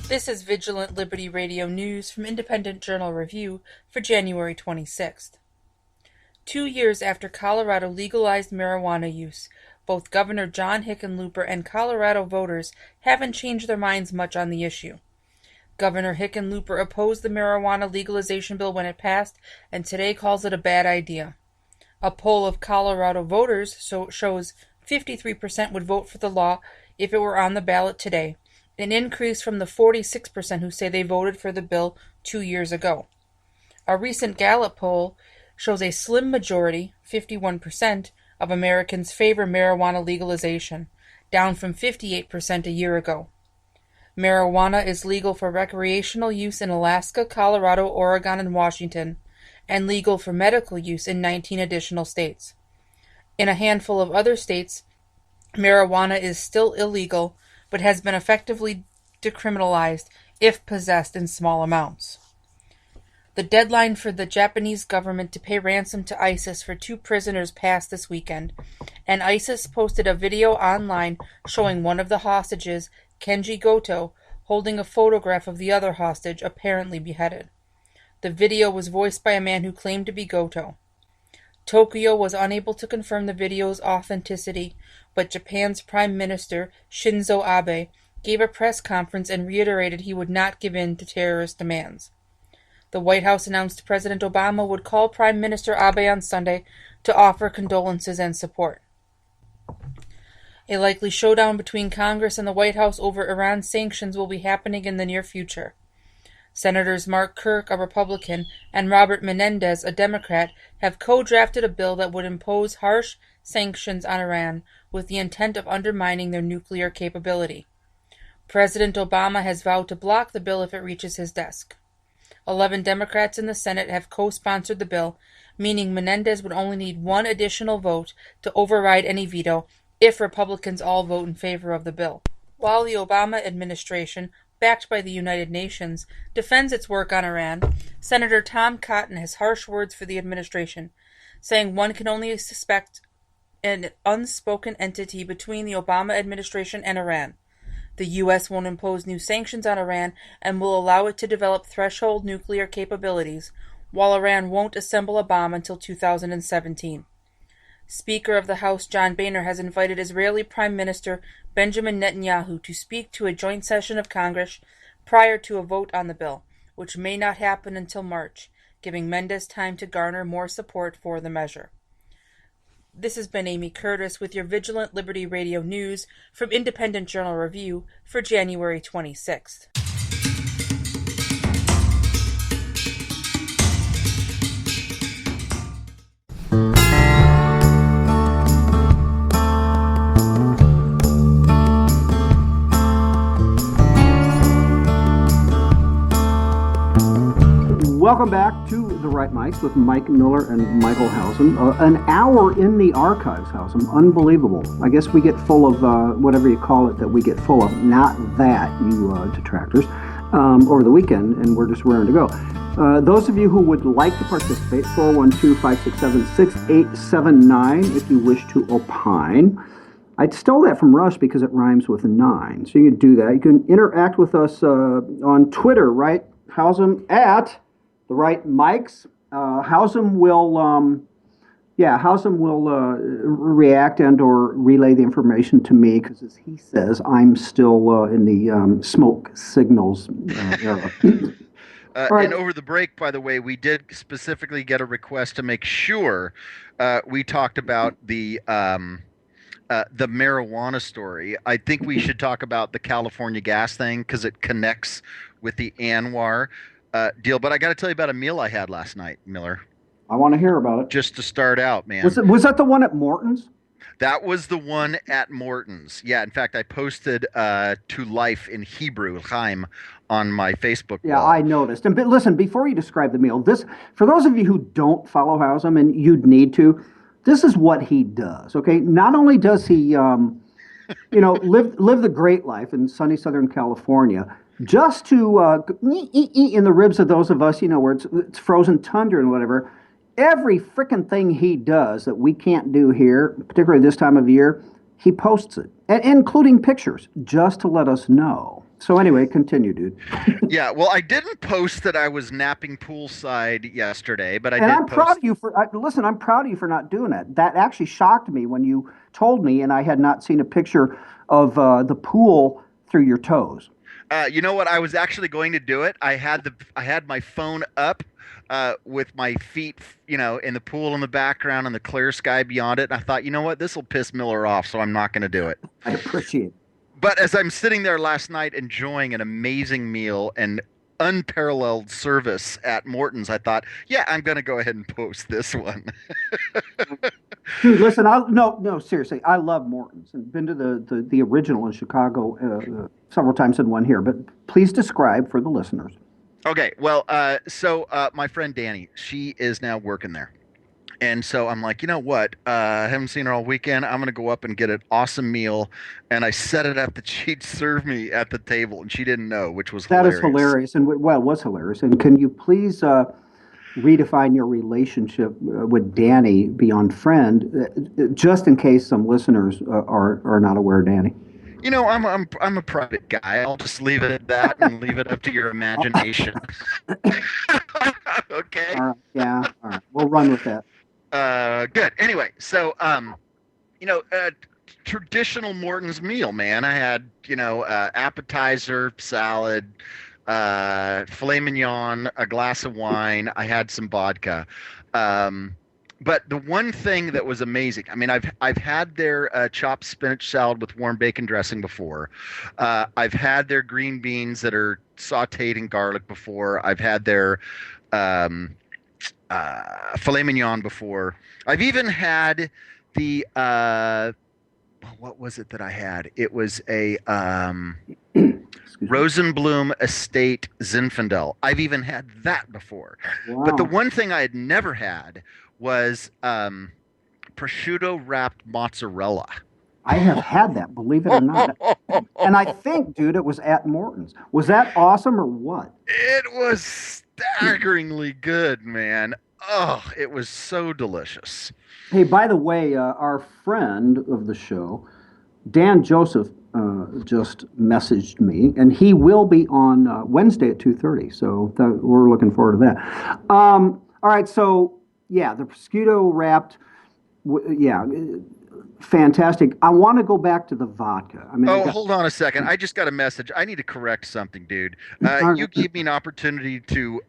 This is Vigilant Liberty Radio News from Independent Journal Review for January 26th. 2 years after Colorado legalized marijuana use, both Governor John Hickenlooper and Colorado voters haven't changed their minds much on the issue. Governor Hickenlooper opposed the marijuana legalization bill when it passed and today calls it a bad idea. A poll of Colorado voters shows 53% would vote for the law if it were on the ballot today, an increase from the 46% who say they voted for the bill 2 years ago. A recent Gallup poll shows a slim majority, 51%, of Americans favor marijuana legalization, down from 58% a year ago. Marijuana is legal for recreational use in Alaska, Colorado, Oregon, and Washington, and legal for medical use in 19 additional states. In a handful of other states, marijuana is still illegal, but has been effectively decriminalized if possessed in small amounts. The deadline for the Japanese government to pay ransom to ISIS for 2 prisoners passed this weekend, and ISIS posted a video online showing one of the hostages, Kenji Goto, holding a photograph of the other hostage, apparently beheaded. The video was voiced by a man who claimed to be Goto. Tokyo was unable to confirm the video's authenticity, but Japan's Prime Minister, Shinzo Abe, gave a press conference and reiterated he would not give in to terrorist demands. The White House announced President Obama would call Prime Minister Abe on Sunday to offer condolences and support. A likely showdown between Congress and the White House over Iran sanctions will be happening in the near future. Senators Mark Kirk, a Republican, and Robert Menendez, a Democrat, have co-drafted a bill that would impose harsh sanctions on Iran with the intent of undermining their nuclear capability. President Obama has vowed to block the bill if it reaches his desk. 11 Democrats in the Senate have co-sponsored the bill, meaning Menendez would only need one additional vote to override any veto if Republicans all vote in favor of the bill. While the Obama administration, backed by the United Nations, defends its work on Iran, Senator Tom Cotton has harsh words for the administration, saying one can only suspect an unspoken entity between the Obama administration and Iran. The U.S. won't impose new sanctions on Iran and will allow it to develop threshold nuclear capabilities, while Iran won't assemble a bomb until 2017. Speaker of the House John Boehner has invited Israeli Prime Minister Benjamin Netanyahu to speak to a joint session of Congress prior to a vote on the bill, which may not happen until March, giving Menendez time to garner more support for the measure. This has been Amy Curtis with your Vigilant Liberty Radio News from Independent Journal Review for January 26th. Welcome back to The Right Mics with Mike Miller and Michael Hausen. An hour in the archives, Hausen. Unbelievable. I guess we get full of whatever you call it that we get full of. Not that, you detractors, over the weekend, and we're just raring to go. Those of you who would like to participate, 412-567-6879 if you wish to opine. I stole that from Rush because it rhymes with 9. So you can do that. You can interact with us on Twitter, right? Hausen at The Right Mics. Hausen will, react and or relay the information to me because, as he says, I'm still in the smoke signals era. Right. And over the break, by the way, we did specifically get a request to make sure we talked about the marijuana story. I think we should talk about the California gas thing because it connects with the Anwar deal. But I got to tell you about a meal I had last night, Miller. I want to hear about it. Just to start out, man. Was that the one at Morton's? That was the one at Morton's. Yeah, in fact, I posted to life in Hebrew, Chaim, on my Facebook wall. Yeah, I noticed. And listen, before you describe the meal, this, for those of you who don't follow Hausen, and you'd need to, this is what he does, okay? Not only does he, live the great life in sunny Southern California, just to eat in the ribs of those of us, where it's frozen tundra and whatever. Every frickin' thing he does that we can't do here, particularly this time of year, he posts it, including pictures, just to let us know. So anyway, continue, dude. Yeah, well, I didn't post that I was napping poolside yesterday, but I And did I'm proud post. of you for listen. I'm proud of you for not doing that. That actually shocked me when you told me, and I had not seen a picture of the pool through your toes. You know what? I was actually going to do it. I had my phone up with my feet, in the pool in the background and the clear sky beyond it. And I thought, you know what? This will piss Miller off, so I'm not going to do it. I appreciate it. But as I'm sitting there last night enjoying an amazing meal and unparalleled service at Morton's, I thought, yeah, I'm going to go ahead and post this one. Dude, listen, no, seriously, I love Morton's and been to the original in Chicago several times and one here. But please describe for the listeners. Okay, well, so my friend Danny, she is now working there. And so I'm like, you know what? I haven't seen her all weekend. I'm going to go up and get an awesome meal. And I set it up that she'd serve me at the table, and she didn't know, which was That is hilarious. hilarious, and well, it was hilarious. And can you please redefine your relationship with Danny beyond friend, just in case some listeners are not aware of Danny? I'm a private guy. I'll just leave it at that and leave it up to your imagination. Okay. All right, yeah, all right, we'll run with that. Good. Anyway, so you know, uh, traditional Morton's meal, man. I had, appetizer, salad, filet mignon, a glass of wine. I had some vodka. Um, but the one thing that was amazing, I mean, I've had their chopped spinach salad with warm bacon dressing before. I've had their green beans that are sautéed in garlic before. I've had their um, filet mignon before. I've even had the what was it that I had? It was a Excuse me. Rosenblum Estate Zinfandel. I've even had that before. But the Wow. one thing I had never had was prosciutto wrapped mozzarella. I have had that, believe it or not. And I think, dude, it was at Morton's. Was that awesome or what? It was staggeringly good, man. Oh, it was so delicious. Hey, by the way, our friend of the show, Dan Joseph, just messaged me, and he will be on Wednesday at 2:30. So we're looking forward to that. All right, so yeah, the prosciutto wrapped, yeah, fantastic. I want to go back to the vodka. I mean, I Oh, got. hold on a second. I just got a message. I need to correct something, dude. All You right. gave me an opportunity to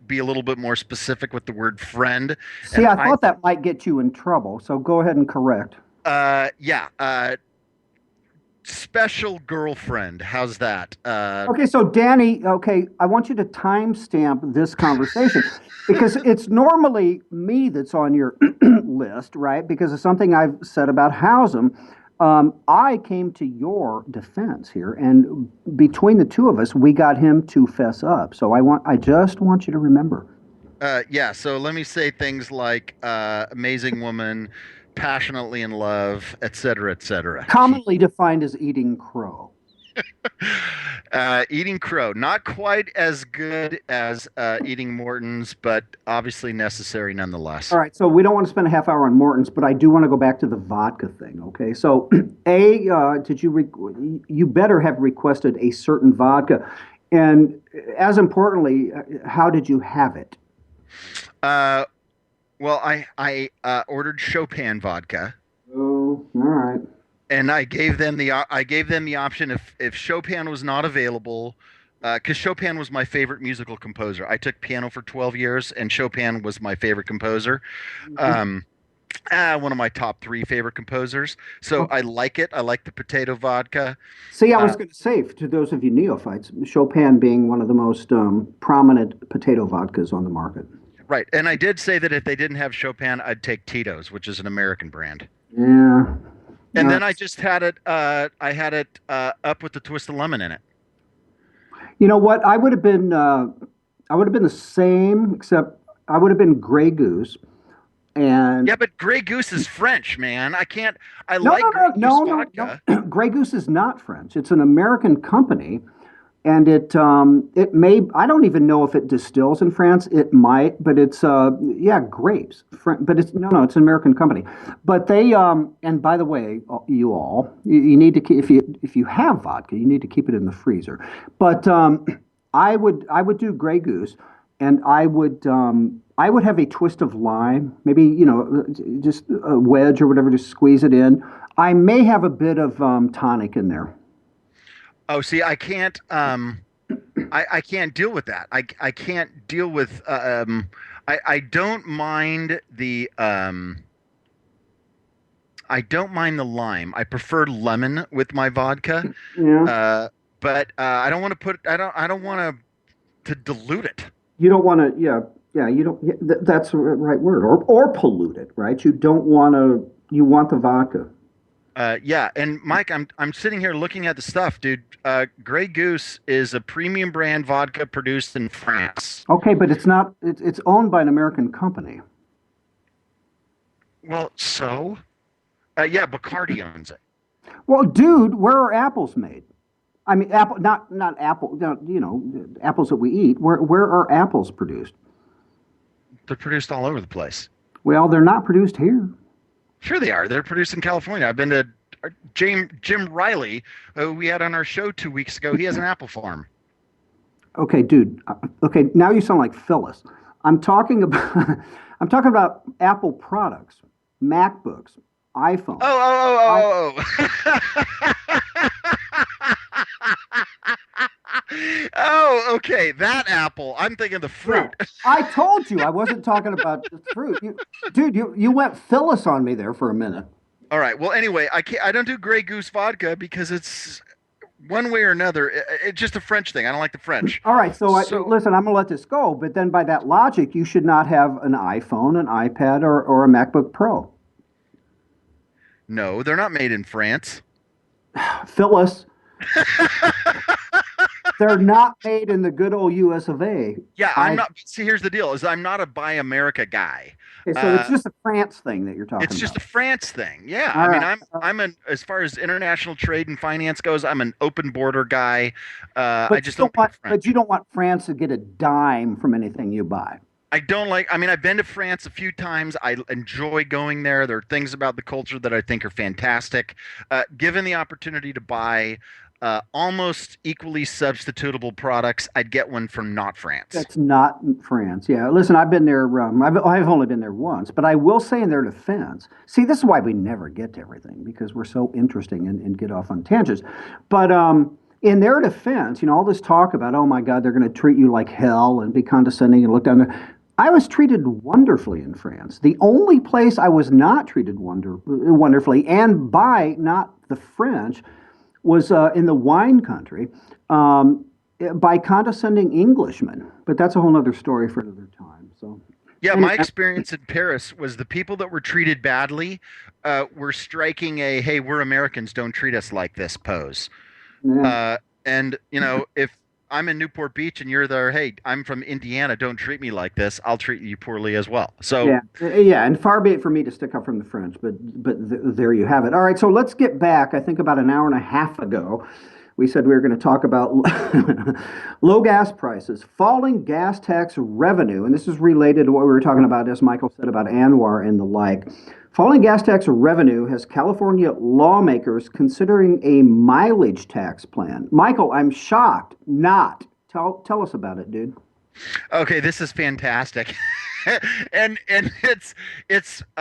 be a little bit more specific with the word friend, See, and I thought that might get you in trouble, so go ahead and correct. yeah, special girlfriend. How's that? Okay, so Danny, okay, I want you to timestamp this conversation because it's normally me that's on your list, right? Because of something I've said about Housem. I came to your defense here, and between the two of us, we got him to fess up. So I just want you to remember. Yeah, so let me say things like amazing woman, passionately in love, etc., etc. Commonly defined as eating crow. Eating crow, not quite as good as eating Morton's, but obviously necessary nonetheless. All right, so we don't want to spend a half hour on Morton's, but I do want to go back to the vodka thing. Okay, so did you better have requested a certain vodka, and as importantly, how did you have it? Uh, well, I ordered Chopin vodka, Oh, all right. and I gave them the option if Chopin was not available, because Chopin was my favorite musical composer. I took piano for 12 years, and Chopin was my favorite composer. Um, One of my top three favorite composers. So Okay. I like it. I like the potato vodka. See, I was Uh, going to say to those of you neophytes, Chopin being one of the most prominent potato vodkas on the market. right. And I did say that if they didn't have Chopin, I'd take Tito's, which is an American brand. Yeah. And Uh, then I just had it. I had it up with the twist of lemon in it. you know what? I would have been the same, except I would have been Grey Goose. And Yeah, but Grey Goose is French, man. I can't. I no, like no, Grey no, Goose no, no, vodka. no. Grey Goose is not French. It's an American company, and it may, I don't even know if it distills in France. It might, but it's yeah, grapes. But it's no, it's an American company. But they and by the way, you need to keep, if you have vodka, you need to keep it in the freezer. But I would do Grey Goose, and I would have a twist of lime, maybe just a wedge or whatever, just squeeze it in. I may have a bit of tonic in there. Oh, see, I can't. I can't deal with that. I can't deal with. I don't mind the. I don't mind the lime. I prefer lemon with my vodka. Yeah. But I don't want to put. I don't want to dilute it. You don't want to, yeah, yeah, you don't, yeah, that's the right word, or pollute it, right? You don't want to, you want the vodka. Yeah, and Mike, I'm sitting here looking at the stuff, dude. Grey Goose is a premium brand vodka produced in France. Okay, but it's not, it's owned by an American company. Well, so yeah, Bacardi owns it. Well, dude, where are apples made? I mean, apple, not apple, apples that we eat. Where are apples produced? They're produced all over the place. Well, they're not produced here. Sure, they are. They're produced in California. I've been to Jim Riley, who we had on our show 2 weeks ago. He has an apple farm. Okay, dude. Okay, now you sound like Phyllis. I'm talking about I'm talking about Apple products, MacBooks, iPhones. Oh, okay. That apple. I'm thinking the Yeah, fruit. I told you I wasn't talking about the fruit. Dude, you went Phyllis on me there for a minute. All right. Well, anyway, I don't do Grey Goose vodka because it's one way or another. It's just a French thing. I don't like the French. All right, so So listen, I'm gonna let this go, but then by that logic, you should not have an iPhone, an iPad, or a MacBook Pro. no, they're not made in France. Phyllis, they're not made in the good old US of A. Yeah, I'm I not. See, here's the deal: is I'm not a Buy America guy. Okay, so it's Uh, just a France thing that you're talking it's just a about. France thing. Yeah, I All mean, right. I'm an as far as international trade and finance goes, I'm an open border guy. I just don't like the But you French. don't want France to get a dime from anything you buy. I don't like. I mean, I've been to France a few times. I enjoy going there. There are things about the culture that I think are fantastic. Given the opportunity to buy almost equally substitutable products, I'd get one from not France. That's not France. Yeah, listen, I've been there. I've only been there once, but I will say in their defense. See, this is why we never get to everything because we're so interesting and get off on tangents. But in their defense, all this talk about, oh my God, they're going to treat you like hell and be condescending and look down there. I was treated wonderfully in France. The only place I was not treated wonderfully, and by not the French, was in the wine country um, by condescending Englishmen. But that's a whole other story for another time. So, Yeah, my anyway, experience in Paris was the people that were treated badly were striking a "Hey, we're Americans, don't treat us like this" pose. yeah, And if I'm in Newport Beach and you're there, hey, I'm from Indiana, don't treat me like this. I'll treat you poorly as well. So yeah, and far be it for me to stick up from the French, but there you have it. All right, so let's get back. I think about an hour and a half ago, we said we were going to talk about low gas prices, falling gas tax revenue, and this is related to what we were talking about, as Michael said about Anwar and the like. Falling gas tax revenue has California lawmakers considering a mileage tax plan. Michael, I'm shocked. Not. Tell us about it, dude. okay, this is fantastic. And it's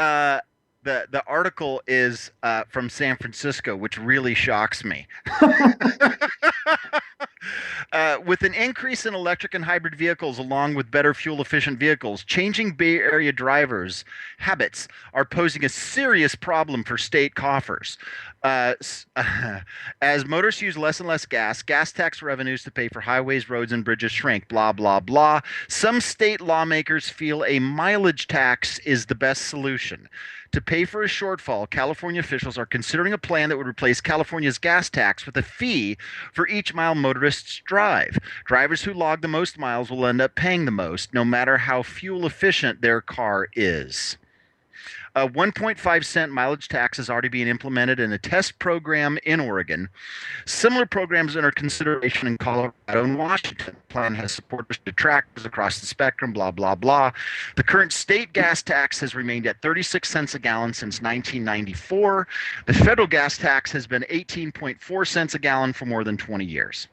the article is from San Francisco, which really shocks me. With an increase in electric and hybrid vehicles, along with better fuel efficient vehicles, changing Bay Area drivers' habits are posing a serious problem for state coffers. As motorists use less and less gas tax revenues to pay for highways, roads, and bridges shrink, blah, blah, blah. Some state lawmakers feel a mileage tax is the best solution. To pay for a shortfall, California officials are considering a plan that would replace California's gas tax with a fee for each mile motorists drive. Drivers who log the most miles will end up paying the most, no matter how fuel efficient their car is. A 1.5-cent mileage tax is already being implemented in a test program in Oregon. Similar programs are under consideration in Colorado and Washington. The plan has support for detractors across the spectrum, blah, blah, blah. The current state gas tax has remained at 36 cents a gallon since 1994. The federal gas tax has been 18.4 cents a gallon for more than 20 years.